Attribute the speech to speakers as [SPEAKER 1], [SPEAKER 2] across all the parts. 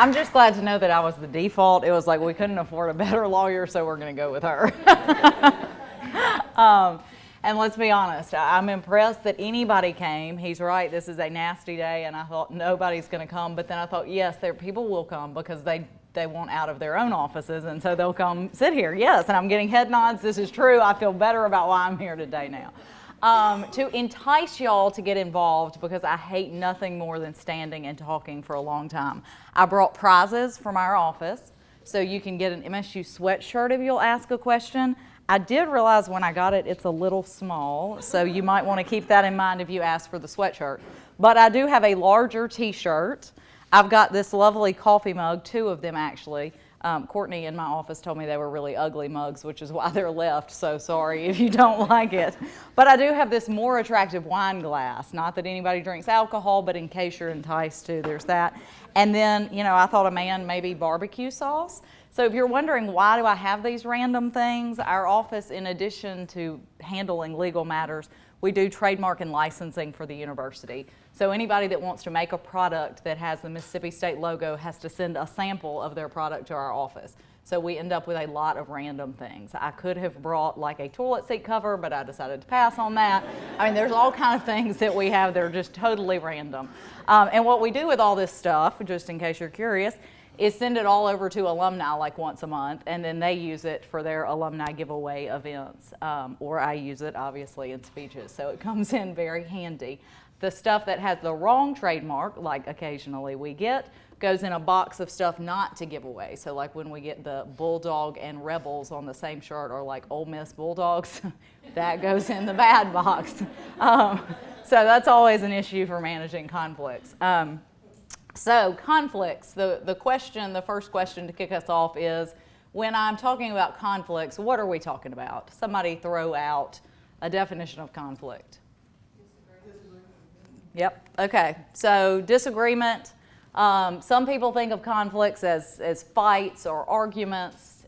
[SPEAKER 1] I'm just glad to know that I was the default. It was like we couldn't afford a better lawyer, so we're going to go with her. And let's be honest, I'm impressed that anybody came. He's right, this is a nasty day, and I thought nobody's going to come. But then I thought, yes, people will come because they want out of their own offices, and so they'll come sit here. Yes, and I'm getting head nods. This is true. I feel better about why I'm here today now. To entice y'all to get involved, because I hate nothing more than standing and talking for a long time. I brought prizes from our office, so you can get an MSU sweatshirt if you'll ask a question. I did realize when I got it, it's a little small, so you might want to keep that in mind if you ask for the sweatshirt. But I do have a larger t-shirt. I've got this lovely coffee mug, 2 of them actually. Courtney in my office told me they were really ugly mugs, which is why they're left, so sorry if you don't like it. But I do have this more attractive wine glass. Not that anybody drinks alcohol, but in case you're enticed to, there's that. And then, I thought a man maybe barbecue sauce. So if you're wondering why do I have these random things, our office, in addition to handling legal matters, we do trademark and licensing for the university. So anybody that wants to make a product that has the Mississippi State logo has to send a sample of their product to our office. So we end up with a lot of random things. I could have brought like a toilet seat cover, but I decided to pass on that. I mean, there's all kinds of things that we have that are just totally random. And what we do with all this stuff, just in case you're curious, is send it all over to alumni like once a month, and then they use it for their alumni giveaway events, or I use it obviously in speeches, so it comes in very handy. The stuff that has the wrong trademark, like occasionally we get, goes in a box of stuff not to give away. So like when we get the Bulldog and Rebels on the same shirt, or like Ole Miss Bulldogs, that goes in the bad box. So that's always an issue for managing conflicts. So conflicts, the first question to kick us off is, when I'm talking about conflicts, what are we talking about? Somebody throw out a definition of conflict. Disagreement. Yep, okay, so disagreement. Some people think of conflicts as fights or arguments.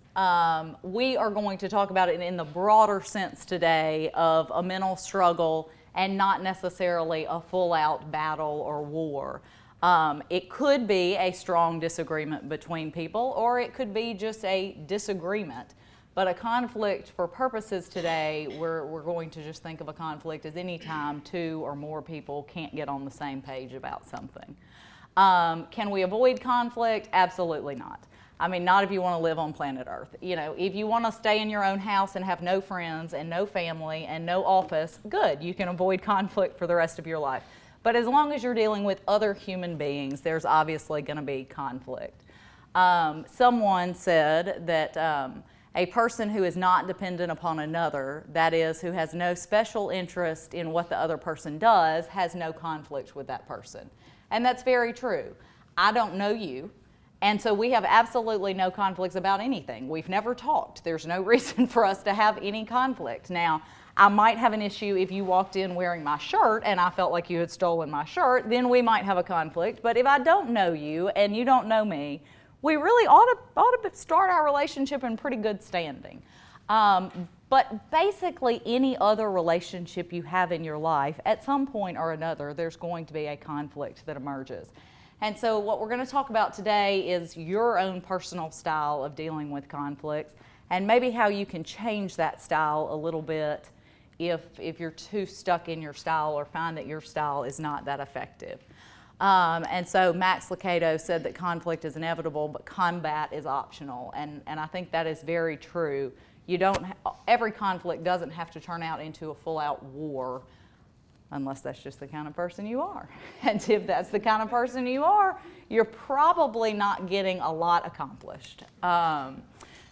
[SPEAKER 1] We are going to talk about it in the broader sense today of a mental struggle and not necessarily a full-out battle or war. It could be a strong disagreement between people, or it could be just a disagreement. But a conflict, for purposes today, we're going to just think of a conflict as any time 2 or more people can't get on the same page about something. Can we avoid conflict? Absolutely not. I mean, not if you want to live on planet Earth. If you want to stay in your own house and have no friends and no family and no office, good. You can avoid conflict for the rest of your life. But as long as you're dealing with other human beings, there's obviously going to be conflict. Someone said that a person who is not dependent upon another, that is, who has no special interest in what the other person does, has no conflict with that person. And that's very true. I don't know you, and so we have absolutely no conflicts about anything. We've never talked. There's no reason for us to have any conflict. Now, I might have an issue if you walked in wearing my shirt and I felt like you had stolen my shirt, then we might have a conflict. But if I don't know you and you don't know me, we really ought to start our relationship in pretty good standing. But basically any other relationship you have in your life, at some point or another, there's going to be a conflict that emerges. And so what we're going to talk about today is your own personal style of dealing with conflicts, and maybe how you can change that style a little bit if you're too stuck in your style or find that your style is not that effective. And so Max Lucado said that conflict is inevitable, but combat is optional. And I think that is very true. Every conflict doesn't have to turn out into a full-out war, unless that's just the kind of person you are. And if that's the kind of person you are, you're probably not getting a lot accomplished.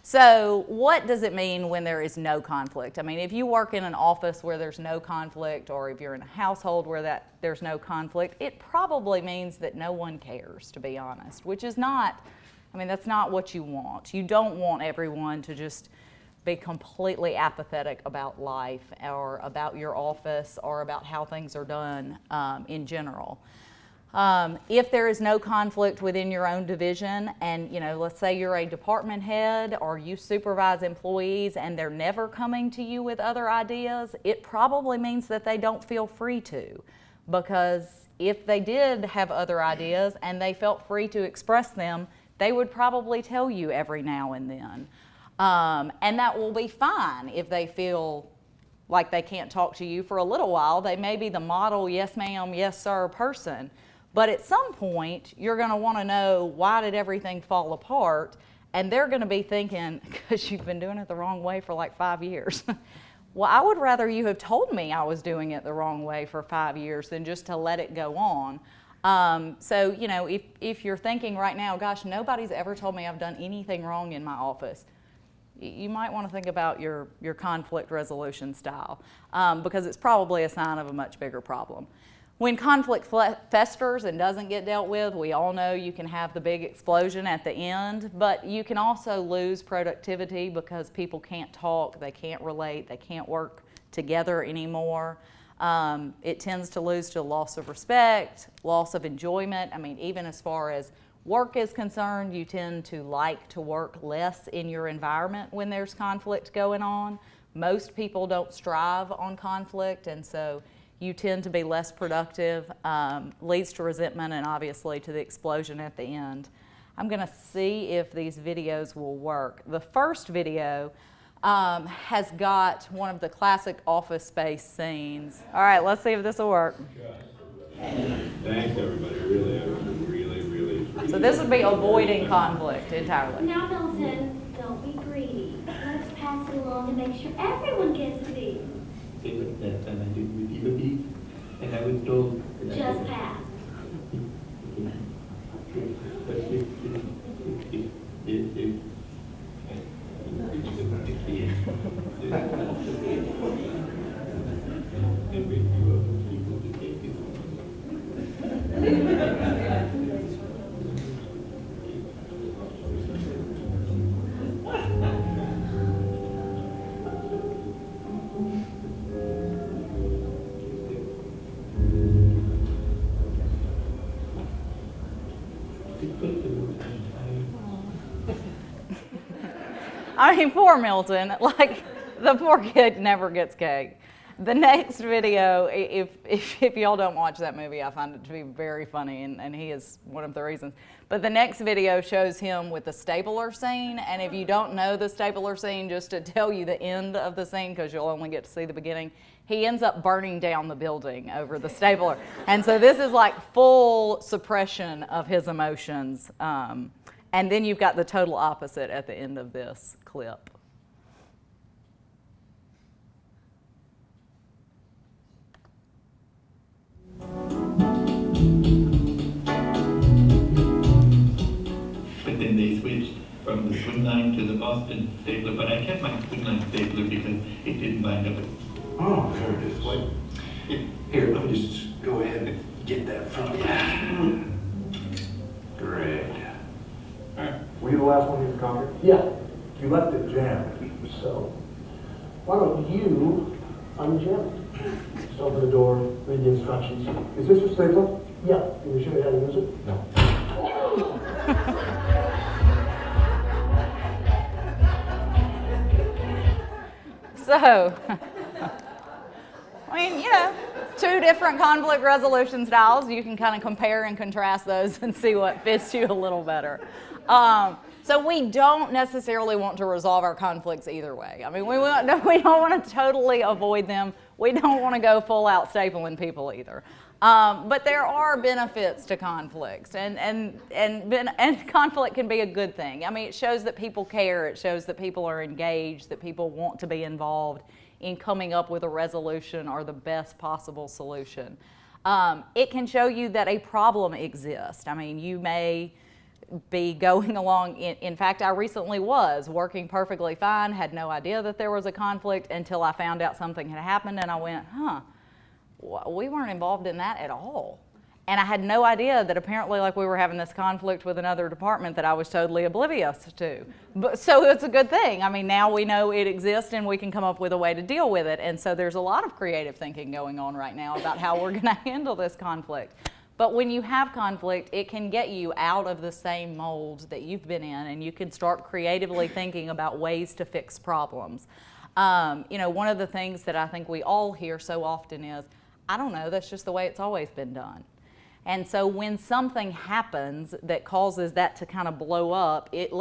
[SPEAKER 1] So what does it mean when there is no conflict? I mean, if you work in an office where there's no conflict, or if you're in a household where there's no conflict, it probably means that no one cares, to be honest, which is not, that's not what you want. You don't want everyone to just be completely apathetic about life or about your office or about how things are done in general. If there is no conflict within your own division, and let's say you're a department head or you supervise employees and they're never coming to you with other ideas, it probably means that they don't feel free to. because if they did have other ideas and they felt free to express them, they would probably tell you every now and then. And that will be fine if they feel like they can't talk to you for a little while. They may be the model, yes ma'am, yes sir person. But at some point, you're going to want to know, why did everything fall apart? And they're going to be thinking, because you've been doing it the wrong way for like 5 years. Well, I would rather you have told me I was doing it the wrong way for 5 years than just to let it go on. So, you know, if you're thinking right now, gosh, nobody's ever told me I've done anything wrong in my office, you might want to think about your conflict resolution style, because it's probably a sign of a much bigger problem. When conflict festers and doesn't get dealt with, we all know you can have the big explosion at the end, but you can also lose productivity because people can't talk, they can't relate, they can't work together anymore. It tends to lose to loss of respect, loss of enjoyment. I mean, even as far as work is concerned, you tend to like to work less in your environment when there's conflict going on. Most people don't strive on conflict, and so you tend to be less productive, leads to resentment, and obviously to the explosion at the end. I'm going to see if these videos will work. The first video has got one of the classic Office Space scenes. All right, let's see if this will work.
[SPEAKER 2] Thanks, everybody. Really appreciate it.
[SPEAKER 1] So this would be avoiding conflict entirely.
[SPEAKER 3] Now, Milton, don't be greedy. Let's pass it along and make sure everyone gets to be.
[SPEAKER 4] That time I did with you, and I was told that
[SPEAKER 3] Just pass.
[SPEAKER 4] But
[SPEAKER 1] I mean, poor Milton, like, the poor kid never gets cake. The next video, if y'all don't watch that movie, I find it to be very funny, and he is one of the reasons. But the next video shows him with the stapler scene, and if you don't know the stapler scene, just to tell you the end of the scene, because you'll only get to see the beginning, he ends up burning down the building over the stapler. And so this is like full suppression of his emotions. And then you've got the total opposite at the end of this clip.
[SPEAKER 4] But then they switched from the swing line to the Boston stapler, but I kept my swing line stapler because it didn't bind up.
[SPEAKER 2] Oh, there it is. What? Here, let me just go ahead and get that from you. Great. All right.
[SPEAKER 5] Were you the last one to use the counter?
[SPEAKER 6] Yeah,
[SPEAKER 5] You left it jammed,
[SPEAKER 6] so why don't you unjam it? Just open the door, read the instructions.
[SPEAKER 5] is this your stapler?
[SPEAKER 6] Yeah, can you show you how to use it?
[SPEAKER 5] No.
[SPEAKER 1] So, I mean, you know, two different conflict resolution styles. You can kind of compare and contrast those and see what fits you a little better. So we don't necessarily want to resolve our conflicts either way. I mean, we don't want to totally avoid them. We don't want to go full out stapling people either. But there are benefits to conflicts, and conflict can be a good thing. I mean, it shows that people care. It shows that people are engaged, that people want to be involved in coming up with a resolution or the best possible solution. It can show you that a problem exists. I mean, you may be going along. In fact, I recently was working perfectly fine, had no idea that there was a conflict until I found out something had happened, and I went, we weren't involved in that at all. And I had no idea that apparently, like, we were having this conflict with another department that I was totally oblivious to. But so it's a good thing. I mean, now we know it exists and we can come up with a way to deal with it. And so there's a lot of creative thinking going on right now about how we're going to handle this conflict. But when you have conflict, it can get you out of the same mold that you've been in, and you can start creatively thinking about ways to fix problems. You know, one of the things that I think we all hear so often is, I don't know, that's just the way it's always been done. And so when something happens that causes that to kind of blow up, it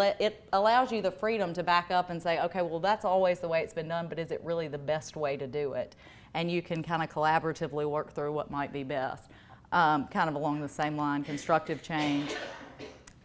[SPEAKER 1] allows you the freedom to back up and say, okay, well, that's always the way it's been done, but is it really the best way to do it? And you can kind of collaboratively work through what might be best. Kind of along the same line, constructive change.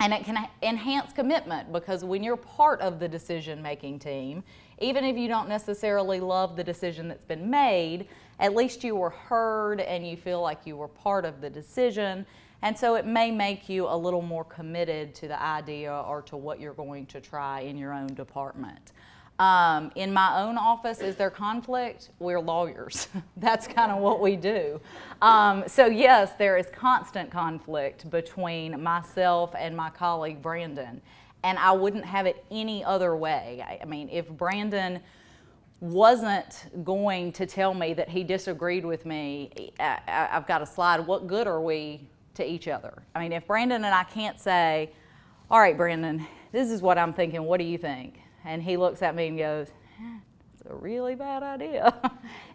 [SPEAKER 1] And it can enhance commitment, because when you're part of the decision-making team, even if you don't necessarily love the decision that's been made, at least you were heard and you feel like you were part of the decision. And so it may make you a little more committed to the idea or to what you're going to try in your own department. In my own office, is there conflict? We're lawyers. That's kind of what we do. So yes, there is constant conflict between myself and my colleague Brandon, and I wouldn't have it any other way. I mean, if Brandon wasn't going to tell me that he disagreed with me, I've got a slide, what good are we to each other? I mean, if Brandon and I can't say, all right, Brandon, this is what I'm thinking, what do you think? And he looks at me and goes, it's a really bad idea.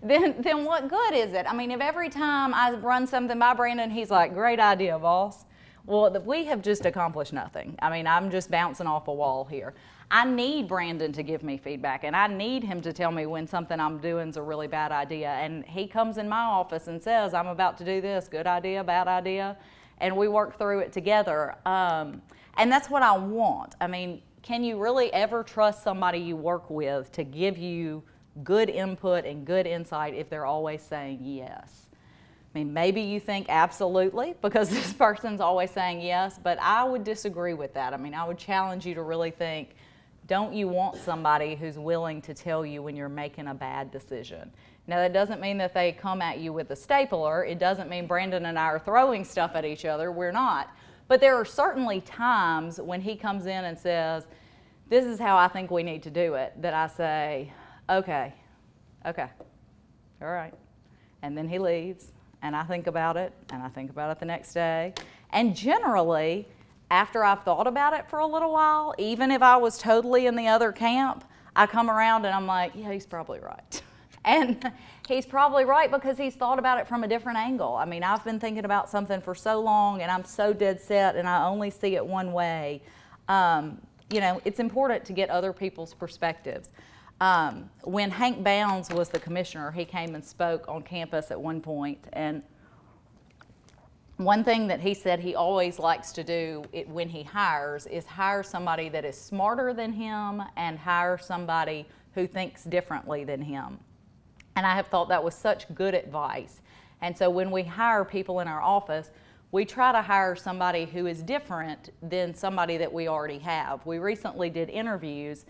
[SPEAKER 1] then what good is it? I mean, if every time I run something by Brandon, he's like, great idea, boss. Well, we have just accomplished nothing. I mean, I'm just bouncing off a wall here. I need Brandon to give me feedback, and I need him to tell me when something I'm doing is a really bad idea. And he comes in my office and says, I'm about to do this, good idea, bad idea, and we work through it together. And that's what I want. I mean, can you really ever trust somebody you work with to give you good input and good insight if they're always saying yes? I mean, maybe you think absolutely because this person's always saying yes, but I would disagree with that. I mean, I would challenge you to really think, don't you want somebody who's willing to tell you when you're making a bad decision? Now, that doesn't mean that they come at you with a stapler. It doesn't mean Brandon and I are throwing stuff at each other. We're not. But there are certainly times when he comes in and says, this is how I think we need to do it, that I say, okay, all right. And then he leaves, and I think about it, and I think about it the next day. And generally, after I've thought about it for a little while, even if I was totally in the other camp, I come around and I'm like, yeah, he's probably right. And he's probably right because he's thought about it from a different angle. I mean, I've been thinking about something for so long and I'm so dead set and I only see it one way. You know, it's important to get other people's perspectives. When Hank Bounds was the commissioner, he came and spoke on campus at one point, and one thing that he said he always likes to do when he hires is hire somebody that is smarter than him and hire somebody who thinks differently than him. And I have thought that was such good advice. And so when we hire people in our office, we try to hire somebody who is different than somebody that we already have. We recently did interviews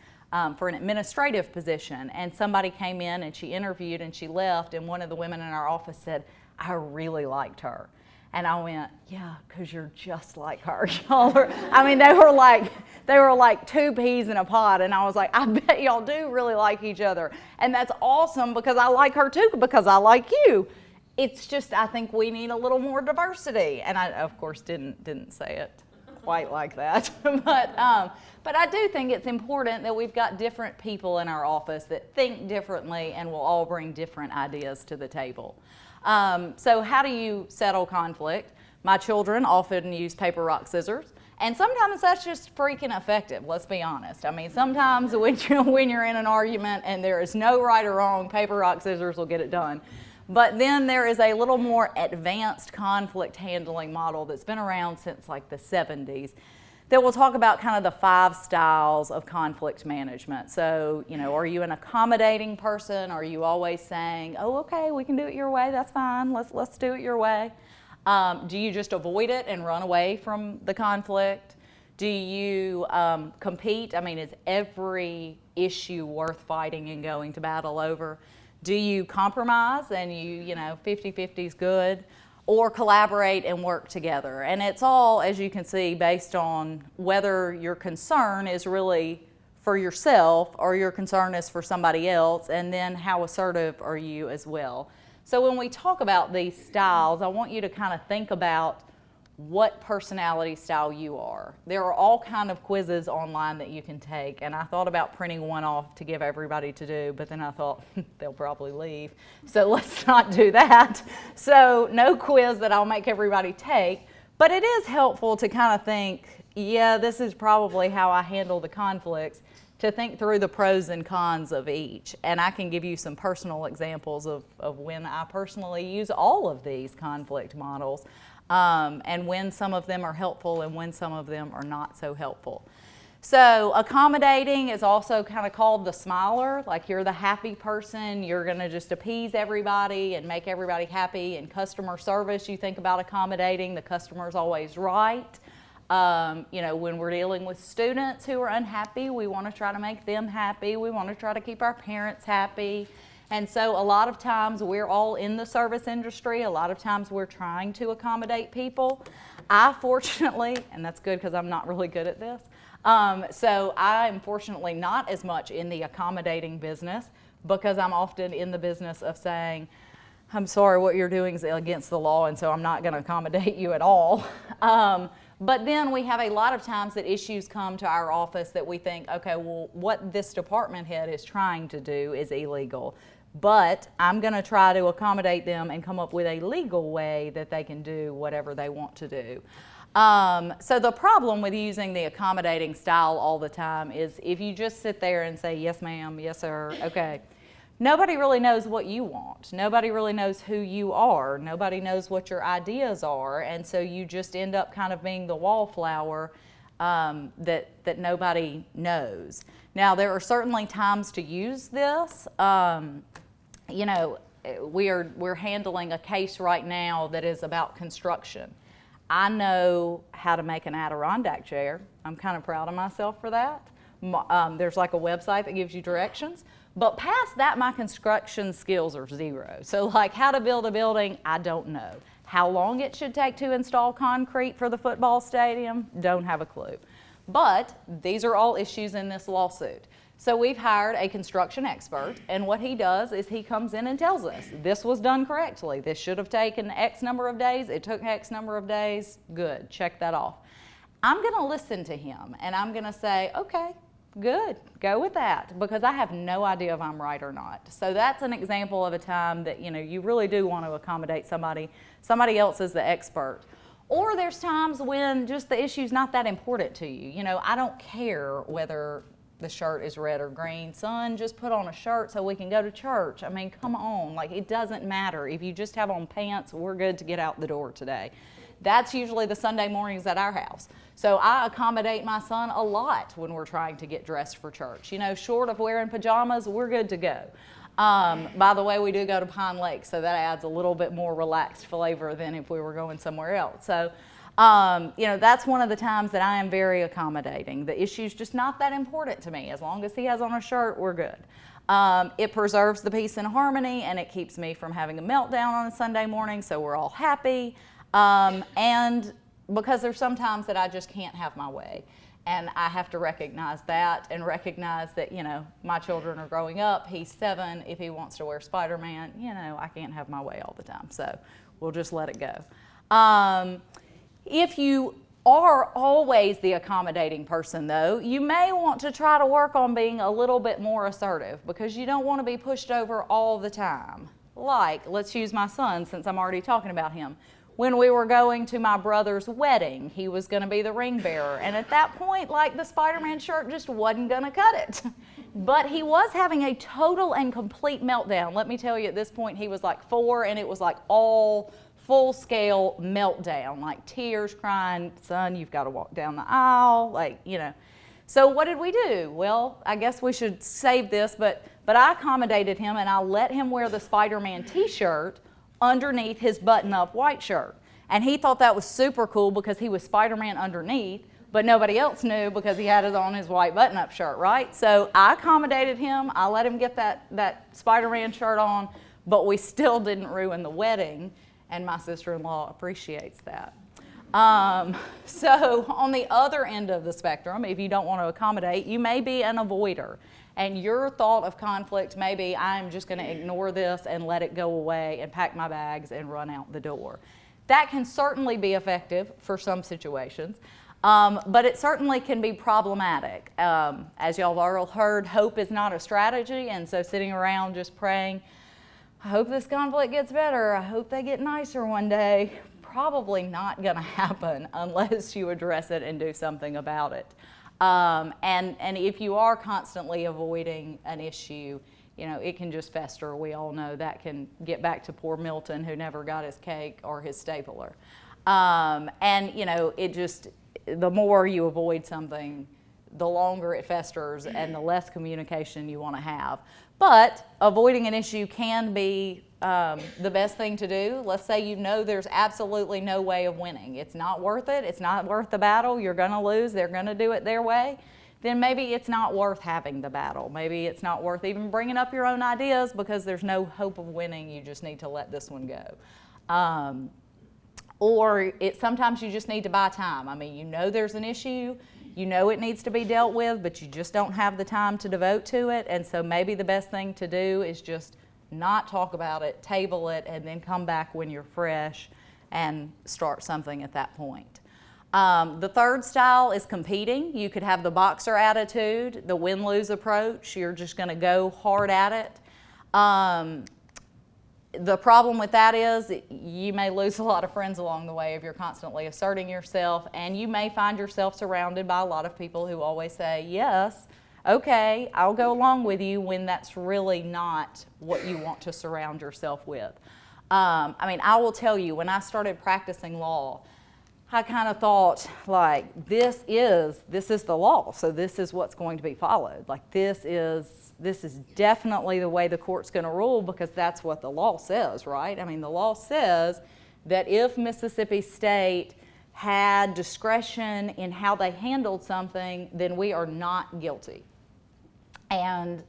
[SPEAKER 1] for an administrative position, and somebody came in and she interviewed and she left, and one of the women in our office said, I really liked her. And I went, yeah, because you're just like her. Y'all are, I mean, they were like two peas in a pod, and I was like, I bet y'all do really like each other. And that's awesome because I like her too, because I like you. It's just, I think we need a little more diversity. And I, of course, didn't say it quite like that. But I do think it's important that we've got different people in our office that think differently and will all bring different ideas to the table. So how do you settle conflict? My children often use paper, rock, scissors. And sometimes that's just freaking effective, let's be honest. I mean, sometimes when you're in an argument and there is no right or wrong, paper, rock, scissors will get it done. But then there is a little more advanced conflict handling model that's been around since like the 70s that will talk about kind of the 5 styles of conflict management. So, you know, are you an accommodating person? Are you always saying, oh, okay, we can do it your way, that's fine, let's do it your way? Do you just avoid it and run away from the conflict? Do you compete? I mean, is every issue worth fighting and going to battle over? Do you compromise and you know, 50-50 is good? Or collaborate and work together? And it's all, as you can see, based on whether your concern is really for yourself or your concern is for somebody else, and then how assertive are you as well. So when we talk about these styles, I want you to kind of think about what personality style you are. There are all kind of quizzes online that you can take, and I thought about printing one off to give everybody to do, but then I thought they'll probably leave, so let's not do that. So no quiz that I'll make everybody take, but it is helpful to kind of think, yeah, this is probably how I handle the conflicts, to think through the pros and cons of each. And I can give you some personal examples of when I personally use all of these conflict models, and when some of them are helpful and when some of them are not so helpful. So accommodating is also kind of called the smiler, like you're the happy person, you're gonna just appease everybody and make everybody happy. In customer service, you think about accommodating, the customer's always right. You know, when we're dealing with students who are unhappy, we want to try to make them happy. We want to try to keep our parents happy. And so a lot of times we're all in the service industry. A lot of times we're trying to accommodate people. I fortunately, and that's good because I'm not really good at this, so I am fortunately not as much in the accommodating business because I'm often in the business of saying, I'm sorry, what you're doing is against the law, and so I'm not going to accommodate you at all. But then we have a lot of times that issues come to our office that we think, okay, well, what this department head is trying to do is illegal, but I'm going to try to accommodate them and come up with a legal way that they can do whatever they want to do. So the problem with using the accommodating style all the time is if you just sit there and say, yes, ma'am, yes, sir, okay. Nobody really knows what you want. Nobody really knows who you are. Nobody knows what your ideas are. And so you just end up kind of being the wallflower that nobody knows. Now, there are certainly times to use this. You know, we're handling a case right now that is about construction. I know how to make an Adirondack chair. I'm kind of proud of myself for that. There's like a website that gives you directions. But past that, my construction skills are zero. So like how to build a building, I don't know. How long it should take to install concrete for the football stadium, don't have a clue. But these are all issues in this lawsuit. So we've hired a construction expert, and what he does is he comes in and tells us, this was done correctly. This should have taken X number of days. It took X number of days. Good, check that off. I'm gonna listen to him, and I'm gonna say, okay, good, go with that, because I have no idea if I'm right or not. So that's an example of a time that, you know, you really do want to accommodate somebody else is the expert. Or there's times when just the issue's not that important to you. You know, I don't care whether the shirt is red or green. Son, just put on a shirt so we can go to church. I mean, come on, like it doesn't matter. If you just have on pants, we're good to get out the door today. That's usually the Sunday mornings at our house. So I accommodate my son a lot when we're trying to get dressed for church. You know, short of wearing pajamas, we're good to go. By the way, we do go to Pine Lake, so that adds a little bit more relaxed flavor than if we were going somewhere else. So, you know, that's one of the times that I am very accommodating. The issue's just not that important to me. As long as he has on a shirt, we're good. It preserves the peace and harmony, and it keeps me from having a meltdown on a Sunday morning, so we're all happy. And because there's some times that I just can't have my way. And I have to recognize that and recognize that, you know, my children are growing up. He's 7. If he wants to wear Spider-Man, you know, I can't have my way all the time. So we'll just let it go. If you are always the accommodating person, though, you may want to try to work on being a little bit more assertive because you don't want to be pushed over all the time. Like, let's use my son since I'm already talking about him. When we were going to my brother's wedding, he was going to be the ring bearer. And at that point, like, the Spider-Man shirt just wasn't going to cut it. But he was having a total and complete meltdown. Let me tell you, at this point, he was like 4, and it was like all full-scale meltdown, like tears, crying, son, you've got to walk down the aisle, like, you know. So what did we do? Well, I guess we should save this, but I accommodated him, and I let him wear the Spider-Man t-shirt underneath his button-up white shirt. And he thought that was super cool because he was Spider-Man underneath, but nobody else knew because he had it on his white button-up shirt, right? So I accommodated him. I let him get that Spider-Man shirt on, but we still didn't ruin the wedding, and my sister-in-law appreciates that. So on the other end of the spectrum, if you don't want to accommodate, you may be an avoider. And your thought of conflict may be, I'm just going to ignore this and let it go away and pack my bags and run out the door. That can certainly be effective for some situations, but it certainly can be problematic. As y'all have already heard, hope is not a strategy, and so sitting around just praying, I hope this conflict gets better, I hope they get nicer one day, probably not going to happen unless you address it and do something about it. And if you are constantly avoiding an issue, you know, it can just fester. We all know that can get back to poor Milton who never got his cake or his stapler. And, you know, it just, the more you avoid something, the longer it festers and the less communication you want to have. But avoiding an issue can be the best thing to do. Let's say you know there's absolutely no way of winning. It's not worth it. It's not worth the battle. You're going to lose. They're going to do it their way. Then maybe it's not worth having the battle. Maybe it's not worth even bringing up your own ideas because there's no hope of winning. You just need to let this one go. Or sometimes you just need to buy time. I mean, you know there's an issue. You know it needs to be dealt with, but you just don't have the time to devote to it. And so maybe the best thing to do is just not talk about it, table it, and then come back when you're fresh and start something at that point. The third style is competing. You could have the boxer attitude, the win-lose approach. You're just going to go hard at it. The problem with that is you may lose a lot of friends along the way if you're constantly asserting yourself, and you may find yourself surrounded by a lot of people who always say, yes, okay, I'll go along with you, when that's really not what you want to surround yourself with. I mean, I will tell you, when I started practicing law, I kind of thought, like, this is the law, so this is what's going to be followed. Like, this is definitely the way the court's going to rule because that's what the law says, right? I mean, the law says that if Mississippi State had discretion in how they handled something, then we are not guilty. And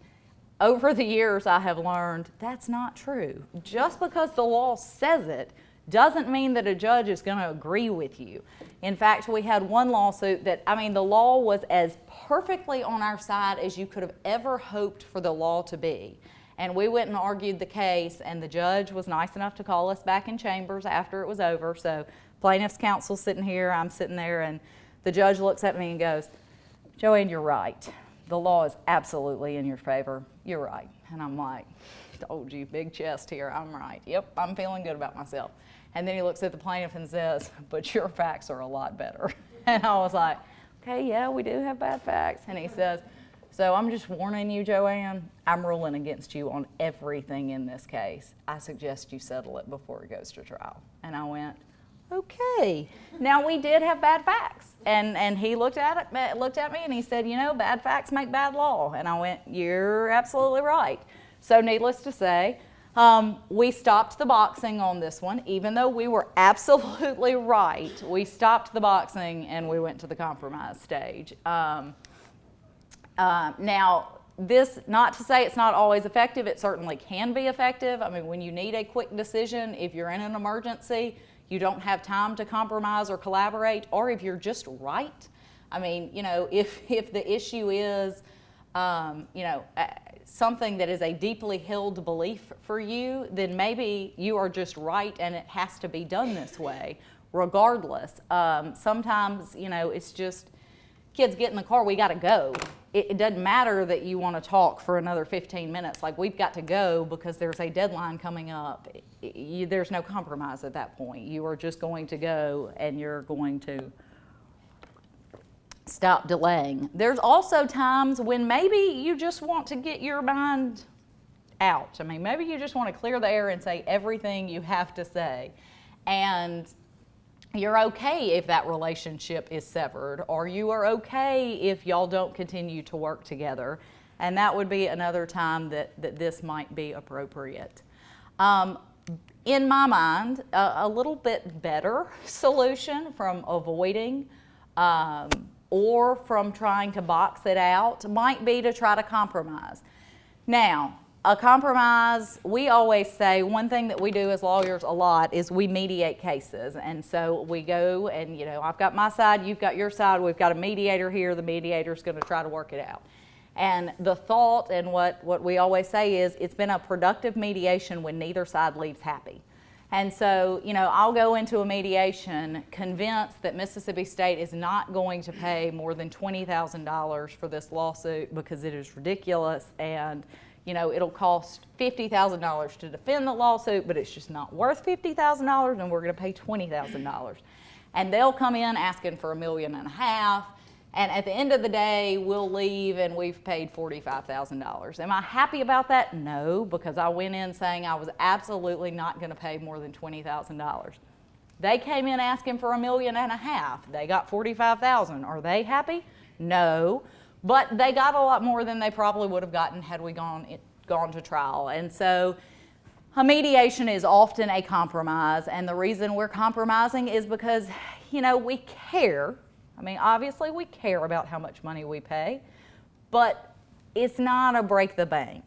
[SPEAKER 1] over the years, I have learned that's not true. Just because the law says it doesn't mean that a judge is going to agree with you. In fact, we had one lawsuit that, I mean, the law was as perfectly on our side as you could have ever hoped for the law to be. And we went and argued the case, and the judge was nice enough to call us back in chambers after it was over. So plaintiff's counsel sitting here, I'm sitting there, and the judge looks at me and goes, Joanne, you're right. The law is absolutely in your favor. You're right. And I'm like, told you, big chest here, I'm right. Yep, I'm feeling good about myself. And then he looks at the plaintiff and says, but your facts are a lot better. And I was like, okay, yeah, we do have bad facts. And he says, so I'm just warning you, Joanne, I'm ruling against you on everything in this case. I suggest you settle it before it goes to trial. And I went, okay. Now, we did have bad facts. And he looked at me and he said, you know, bad facts make bad law. And I went, you're absolutely right. So needless to say, we stopped the boxing on this one, even though we were absolutely right. We stopped the boxing and we went to the compromise stage. Now, this, not to say it's not always effective, it certainly can be effective. I mean, when you need a quick decision, if you're in an emergency, you don't have time to compromise or collaborate, or if you're just right. I mean, you know, if the issue is, something that is a deeply held belief for you, then maybe you are just right and it has to be done this way, regardless. Sometimes, you know, it's just, kids get in the car, we gotta go. It doesn't matter that you wanna talk for another 15 minutes, like we've got to go because there's a deadline coming up. There's no compromise at that point. You are just going to go and you're going to stop delaying. There's also times when maybe you just want to get your mind out. I mean, maybe you just want to clear the air and say everything you have to say. And you're okay if that relationship is severed, or you are okay if y'all don't continue to work together. And that would be another time that this might be appropriate. In my mind, a little bit better solution from avoiding or from trying to box it out might be to try to compromise. Now, a compromise, we always say, one thing that we do as lawyers a lot is we mediate cases. And so we go and, you know, I've got my side, you've got your side, we've got a mediator here, the mediator's going to try to work it out. And the thought and what we always say is it's been a productive mediation when neither side leaves happy. And so, I'll go into a mediation convinced that Mississippi State is not going to pay more than $20,000 for this lawsuit because it is ridiculous, and it'll cost $50,000 to defend the lawsuit, but it's just not worth $50,000, and we're going to pay $20,000. And they'll come in asking for $1.5 million, and at the end of the day, we'll leave and we've paid $45,000. Am I happy about that? No, because I went in saying I was absolutely not going to pay more than $20,000. They came in asking for $1.5 million. They got $45,000. Are they happy? No, but they got a lot more than they probably would have gotten had we gone to trial. And so a mediation is often a compromise, and the reason we're compromising is because, we care. I mean, obviously we care about how much money we pay, but it's not a break the bank.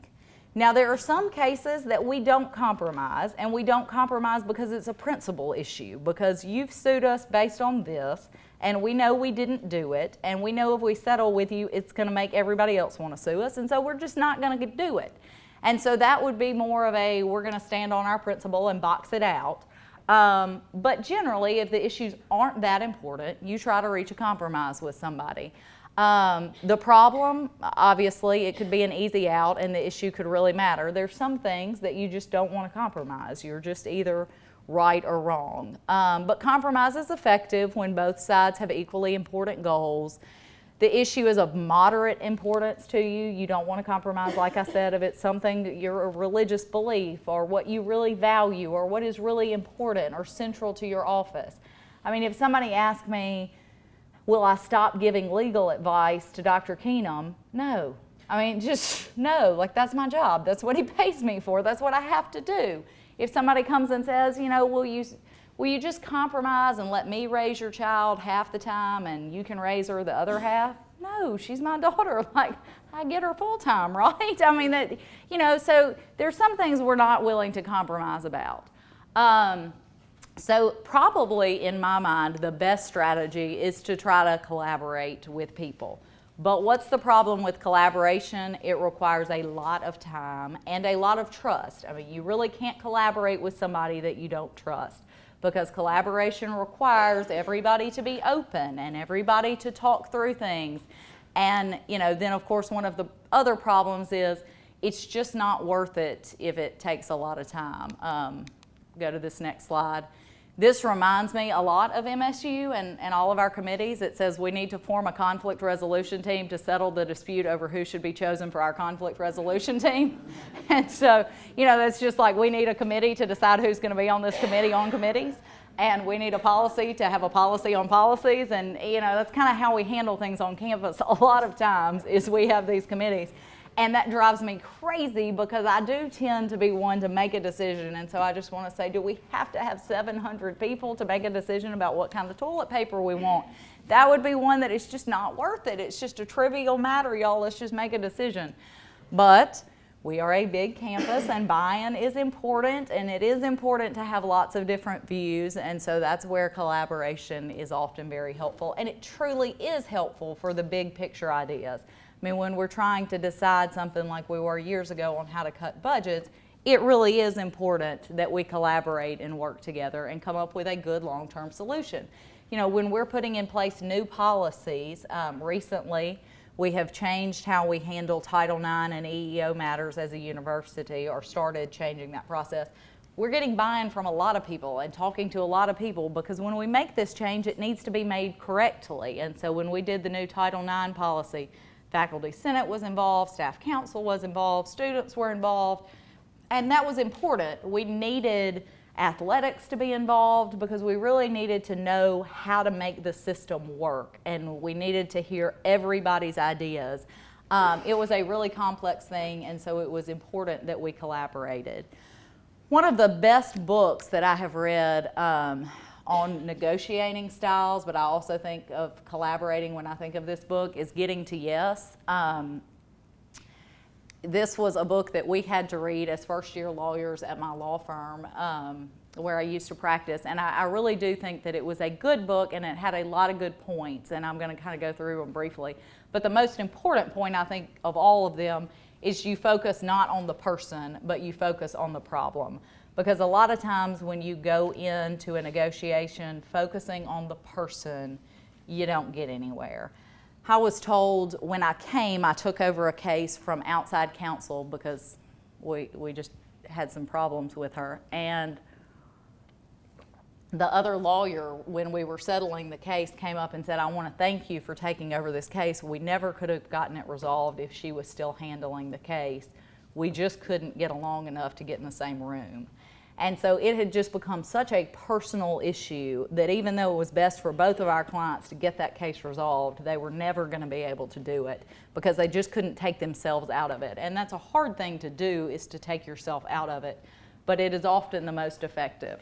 [SPEAKER 1] Now, there are some cases that we don't compromise, and we don't compromise because it's a principle issue, because you've sued us based on this, and we know we didn't do it, and we know if we settle with you, it's going to make everybody else want to sue us, and so we're just not going to do it. And so that would be more of a, we're going to stand on our principle and box it out. But generally, if the issues aren't that important, you try to reach a compromise with somebody. The problem, obviously, it could be an easy out and the issue could really matter. There's some things that you just don't want to compromise. You're just either right or wrong. But compromise is effective when both sides have equally important goals. The issue is of moderate importance to you. You don't want to compromise, like I said, if it's something, your religious belief or what you really value or what is really important or central to your office. I mean, if somebody asked me, will I stop giving legal advice to Dr. Keenum? No. I mean, just no. Like, that's my job. That's what he pays me for. That's what I have to do. If somebody comes and says, will you just compromise and let me raise your child half the time and you can raise her the other half? No, she's my daughter. Like, I get her full time, right? I mean, so there's some things we're not willing to compromise about. So probably, in my mind, the best strategy is to try to collaborate with people. But what's the problem with collaboration? It requires a lot of time and a lot of trust. I mean, you really can't collaborate with somebody that you don't trust, because collaboration requires everybody to be open and everybody to talk through things. And, then of course one of the other problems is it's just not worth it if it takes a lot of time. Go to this next slide. This reminds me a lot of MSU and all of our committees. It says we need to form a conflict resolution team to settle the dispute over who should be chosen for our conflict resolution team. And so, that's just like we need a committee to decide who's going to be on this committee on committees. And we need a policy to have a policy on policies. And, that's kind of how we handle things on campus a lot of times, is we have these committees. And that drives me crazy because I do tend to be one to make a decision. And so I just want to say, do we have to have 700 people to make a decision about what kind of toilet paper we want? That would be one that is just not worth it. It's just a trivial matter, y'all. Let's just make a decision. But we are a big campus and buy-in is important, and it is important to have lots of different views. And so that's where collaboration is often very helpful. And it truly is helpful for the big picture ideas. I mean, when we're trying to decide something like we were years ago on how to cut budgets, it really is important that we collaborate and work together and come up with a good long-term solution. When we're putting in place new policies, recently we have changed how we handle Title IX and EEO matters as a university, or started changing that process. We're getting buy-in from a lot of people and talking to a lot of people, because when we make this change, it needs to be made correctly. And so when we did the new Title IX policy, Faculty Senate was involved, Staff Council was involved, students were involved, and that was important. We needed athletics to be involved because we really needed to know how to make the system work, and we needed to hear everybody's ideas. It was a really complex thing, and so it was important that we collaborated. One of the best books that I have read on negotiating styles, but I also think of collaborating when I think of this book, is Getting to Yes. This was a book that we had to read as first-year lawyers at my law firm where I used to practice, and I really do think that it was a good book and it had a lot of good points, and I'm going to kind of go through them briefly. But the most important point, I think, of all of them is you focus not on the person, but you focus on the problem. Because a lot of times when you go into a negotiation focusing on the person, you don't get anywhere. I was told when I came, I took over a case from outside counsel because we just had some problems with her. And the other lawyer, when we were settling the case, came up and said, I want to thank you for taking over this case. We never could have gotten it resolved if she was still handling the case. We just couldn't get along enough to get in the same room. And so it had just become such a personal issue that even though it was best for both of our clients to get that case resolved, they were never going to be able to do it because they just couldn't take themselves out of it. And that's a hard thing to do, is to take yourself out of it, but it is often the most effective.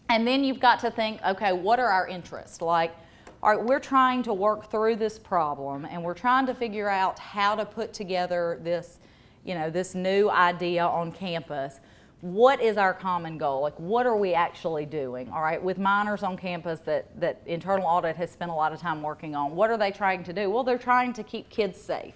[SPEAKER 1] And then you've got to think, okay, what are our interests? Like, all right, we're trying to work through this problem and we're trying to figure out how to put together this, this new idea on campus. What is our common goal? Like, what are we actually doing? All right, with minors on campus that internal audit has spent a lot of time working on, what are they trying to do? Well, they're trying to keep kids safe.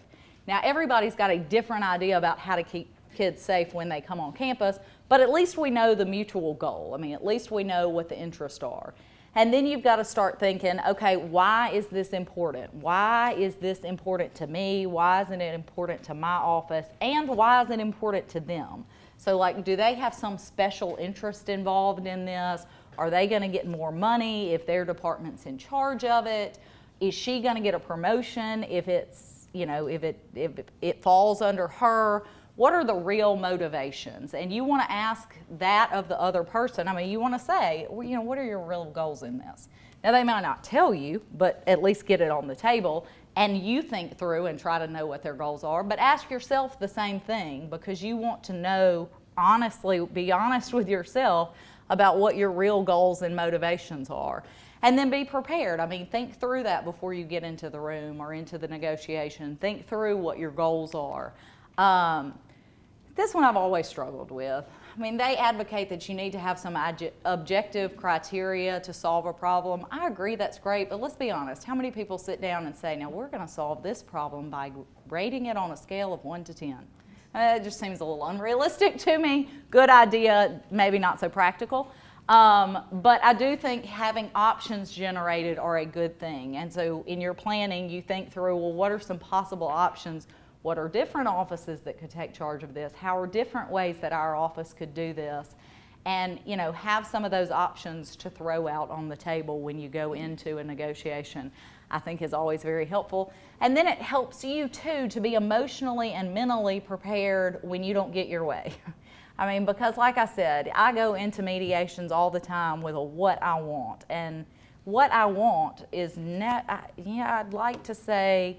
[SPEAKER 1] Now, everybody's got a different idea about how to keep kids safe when they come on campus, but at least we know the mutual goal. I mean, at least we know what the interests are. And then you've got to start thinking, okay, why is this important? Why is this important to me? Why isn't it important to my office? And why is it important to them? So, like, do they have some special interest involved in this? Are they going to get more money if their department's in charge of it? Is she going to get a promotion if it's, if it falls under her? What are the real motivations? And you want to ask that of the other person. I mean, you want to say, well, what are your real goals in this? Now, they might not tell you, but at least get it on the table. And you think through and try to know what their goals are, but ask yourself the same thing, because you want to know, honestly, be honest with yourself about what your real goals and motivations are. And then be prepared. I mean, think through that before you get into the room or into the negotiation. Think through what your goals are. This one I've always struggled with. I mean, they advocate that you need to have some objective criteria to solve a problem. I agree, that's great, but let's be honest. How many people sit down and say, now we're going to solve this problem by rating it on a scale of 1 to 10? It just seems a little unrealistic to me. Good idea, maybe not so practical. But I do think having options generated are a good thing. And so in your planning, you think through, well, what are some possible options? What are different offices that could take charge of this? How are different ways that our office could do this? And, have some of those options to throw out on the table when you go into a negotiation, I think is always very helpful. And then it helps you, too, to be emotionally and mentally prepared when you don't get your way. I mean, because like I said, I go into mediations all the time with a what I want. And what I want is, I'd like to say,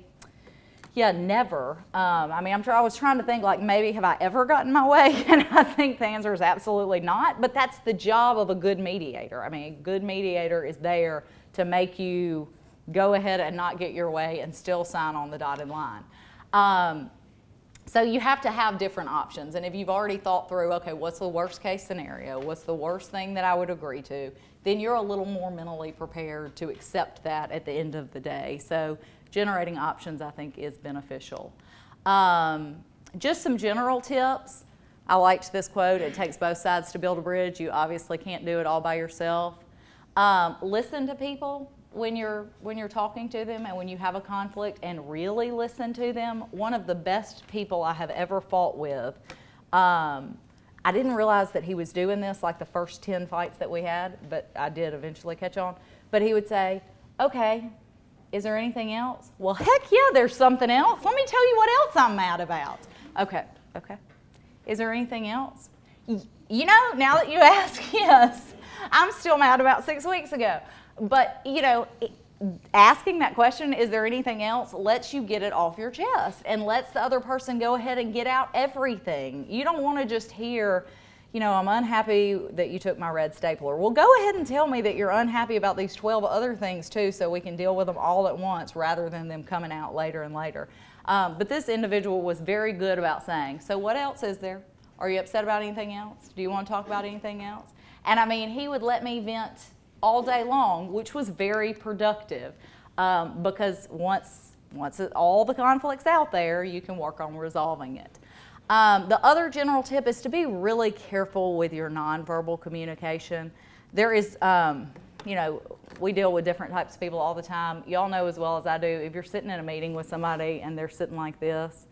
[SPEAKER 1] never. I was trying to think, like, maybe have I ever gotten my way? And I think the answer is absolutely not. But that's the job of a good mediator. I mean, a good mediator is there to make you go ahead and not get your way and still sign on the dotted line. So you have to have different options. And if you've already thought through, okay, what's the worst case scenario? What's the worst thing that I would agree to? Then you're a little more mentally prepared to accept that at the end of the day. So generating options, I think, is beneficial. Just some general tips. I liked this quote, it takes both sides to build a bridge. You obviously can't do it all by yourself. Listen to people when you're talking to them and when you have a conflict, and really listen to them. One of the best people I have ever fought with, I didn't realize that he was doing this like the first 10 fights that we had, but I did eventually catch on. But he would say, okay, is there anything else? Well, heck yeah, there's something else. Let me tell you what else I'm mad about. Okay. Is there anything else? Now that you ask, yes, I'm still mad about 6 weeks ago. But, asking that question, is there anything else, lets you get it off your chest and lets the other person go ahead and get out everything. You don't want to just hear, I'm unhappy that you took my red stapler. Well, go ahead and tell me that you're unhappy about these 12 other things too, so we can deal with them all at once rather than them coming out later and later. But this individual was very good about saying, so what else is there? Are you upset about anything else? Do you want to talk about anything else? And he would let me vent all day long, which was very productive, because once all the conflict's out there, you can work on resolving it. The other general tip is to be really careful with your nonverbal communication. There is, we deal with different types of people all the time. Y'all know as well as I do, if you're sitting in a meeting with somebody and they're sitting like this,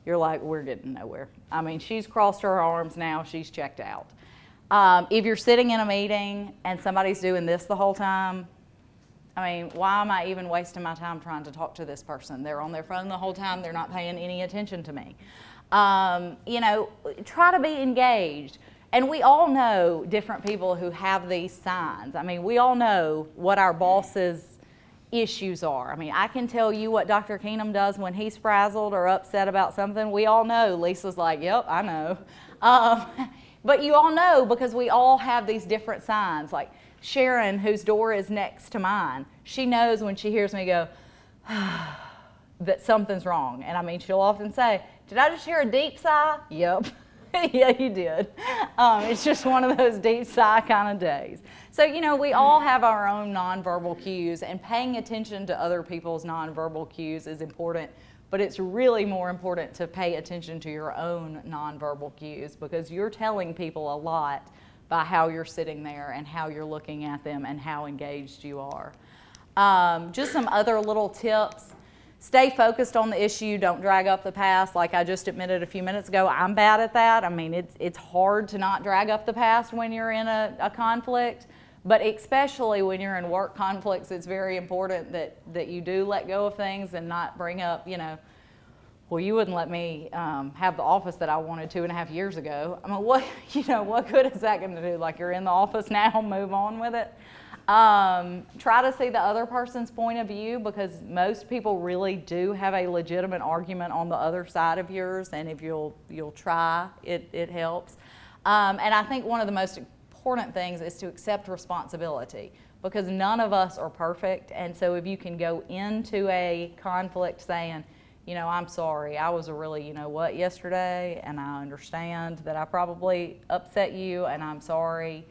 [SPEAKER 1] you're like, we're getting nowhere. I mean, she's crossed her arms now, she's checked out. If you're sitting in a meeting and somebody's doing this the whole time, I mean, why am I even wasting my time trying to talk to this person? They're on their phone the whole time, they're not paying any attention to me. Try to be engaged. And we all know different people who have these signs. I mean, we all know what our boss's issues are. I mean, I can tell you what Dr. Keenum does when he's frazzled or upset about something. We all know. Lisa's like, yep, I know. But you all know because we all have these different signs. Like Sharon, whose door is next to mine, she knows when she hears me go, that something's wrong. And I mean, she'll often say, did I just hear a deep sigh? Yep. Yeah, you did. It's just one of those deep sigh kind of days. So, we all have our own nonverbal cues, and paying attention to other people's nonverbal cues is important, but it's really more important to pay attention to your own nonverbal cues because you're telling people a lot by how you're sitting there and how you're looking at them and how engaged you are. Just some other little tips. Stay focused on the issue. Don't drag up the past. Like I just admitted a few minutes ago, I'm bad at that. I mean, it's hard to not drag up the past when you're in a conflict, but especially when you're in work conflicts, it's very important that you do let go of things and not bring up, well, you wouldn't let me have the office that I wanted 2.5 years ago. I mean, what good is that going to do? Like you're in the office now, move on with it. Try to see the other person's point of view because most people really do have a legitimate argument on the other side of yours, and if you'll try, it helps. And I think one of the most important things is to accept responsibility because none of us are perfect, and so if you can go into a conflict saying, I'm sorry, I was a really, yesterday, and I understand that I probably upset you, and I'm sorry,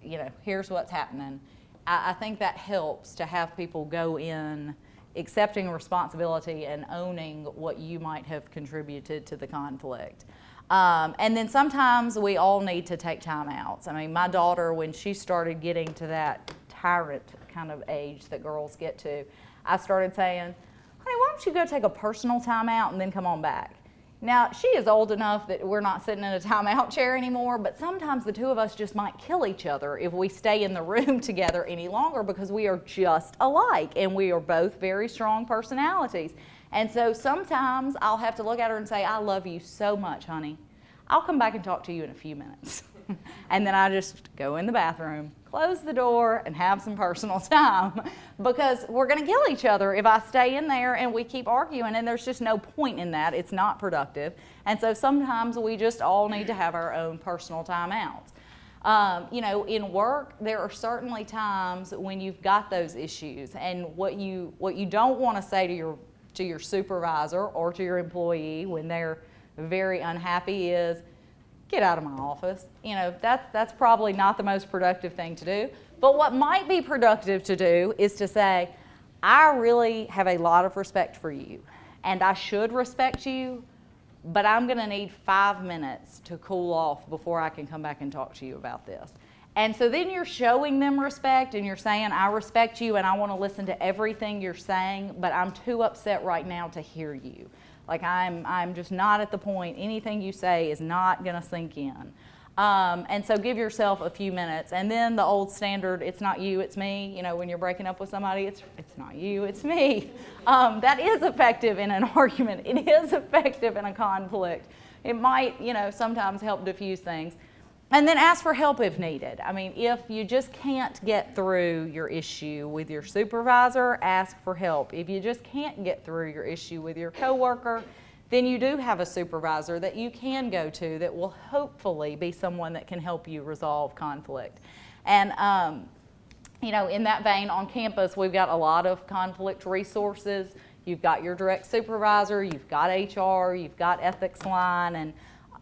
[SPEAKER 1] here's what's happening. I think that helps to have people go in accepting responsibility and owning what you might have contributed to the conflict. And then sometimes we all need to take time outs. I mean, my daughter, when she started getting to that tyrant kind of age that girls get to, I started saying, honey, why don't you go take a personal time out and then come on back? Now, she is old enough that we're not sitting in a timeout chair anymore, but sometimes the two of us just might kill each other if we stay in the room together any longer because we are just alike and we are both very strong personalities. And so sometimes I'll have to look at her and say, I love you so much, honey. I'll come back and talk to you in a few minutes. And then I just go in the bathroom, close the door, and have some personal time because we're going to kill each other if I stay in there and we keep arguing, and there's just no point in that. It's not productive. And so sometimes we just all need to have our own personal time outs. In work, there are certainly times when you've got those issues, and what you don't want to say to your supervisor or to your employee when they're very unhappy is, get out of my office. That's probably not the most productive thing to do. But what might be productive to do is to say, I really have a lot of respect for you, and I should respect you, but I'm going to need 5 minutes to cool off before I can come back and talk to you about this. And so then you're showing them respect, and you're saying, I respect you, and I want to listen to everything you're saying, but I'm too upset right now to hear you. Like I'm just not at the point, anything you say is not going to sink in. And so give yourself a few minutes. And then the old standard, it's not you, it's me. When you're breaking up with somebody, it's not you, it's me. That is effective in an argument. It is effective in a conflict. It might, sometimes help diffuse things. And then ask for help if needed. I mean, if you just can't get through your issue with your supervisor, ask for help. If you just can't get through your issue with your coworker, then you do have a supervisor that you can go to that will hopefully be someone that can help you resolve conflict. And, in that vein, on campus, we've got a lot of conflict resources. You've got your direct supervisor, you've got HR, you've got ethics line, and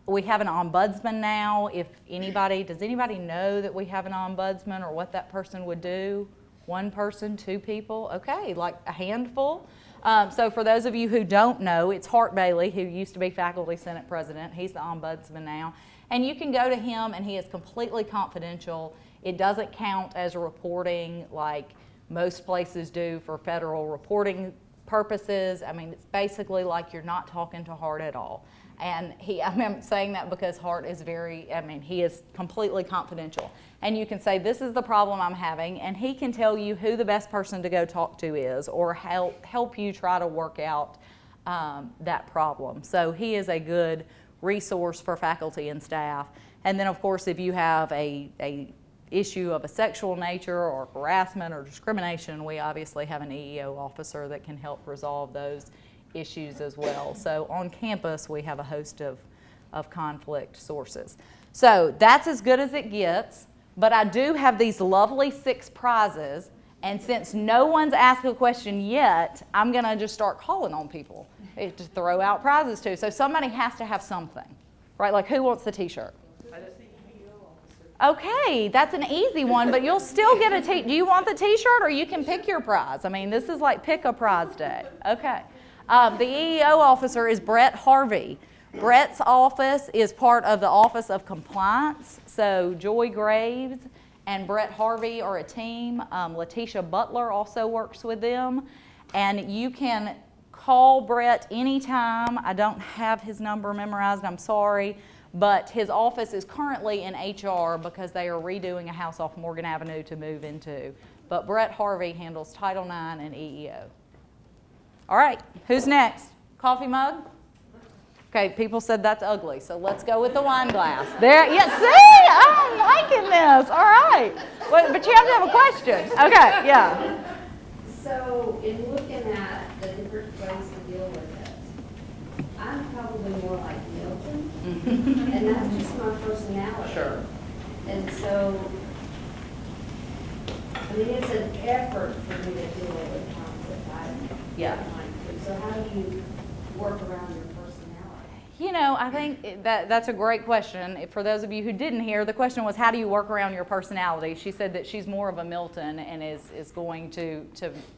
[SPEAKER 1] we have an ombudsman now. Does anybody know that we have an ombudsman or what that person would do? 1 person, 2 people? Okay, like a handful. So for those of you who don't know, it's Hart Bailey, who used to be Faculty Senate President. He's the ombudsman now. And you can go to him, and he is completely confidential. It doesn't count as reporting like most places do for federal reporting purposes. I mean, it's basically like you're not talking to Hart at all. And I'm saying that because Hart is he is completely confidential. And you can say, this is the problem I'm having, and he can tell you who the best person to go talk to is, or help you try to work out that problem. So he is a good resource for faculty and staff. And then, of course, if you have a issue of a sexual nature or harassment or discrimination, we obviously have an EEO officer that can help resolve those issues as well. So on campus, we have a host of conflict sources. So that's as good as it gets, but I do have these lovely 6 prizes, and since no one's asked a question yet, I'm gonna just start calling on people to throw out prizes too. So somebody has to have something, right? Like, who wants the t-shirt? Okay, that's an easy one, but you'll still get a t-shirt. Do you want the t-shirt, or you can pick your prize? I mean, this is like pick a prize day. Okay. The EEO officer is Brett Harvey. Brett's office is part of the Office of Compliance. So Joy Graves and Brett Harvey are a team. Letitia Butler also works with them. And you can call Brett anytime. I don't have his number memorized, I'm sorry. But his office is currently in HR because they are redoing a house off Morgan Avenue to move into. But Brett Harvey handles Title IX and EEO. All right, who's next? Coffee mug? Okay, people said that's ugly, so let's go with the wine glass. There, yeah, see, I'm liking this. All right, but you have to have a question. Okay, yeah.
[SPEAKER 7] So in looking at the different ways to deal with it, I'm probably more like Milton, and that's just my personality.
[SPEAKER 1] Sure.
[SPEAKER 7] And so, I mean, it's an effort for me to deal with conflict.
[SPEAKER 1] Yeah.
[SPEAKER 7] So how do you work around your personality?
[SPEAKER 1] You know, I think that's a great question. For those of you who didn't hear, the question was, how do you work around your personality? She said that she's more of a Milton and is going to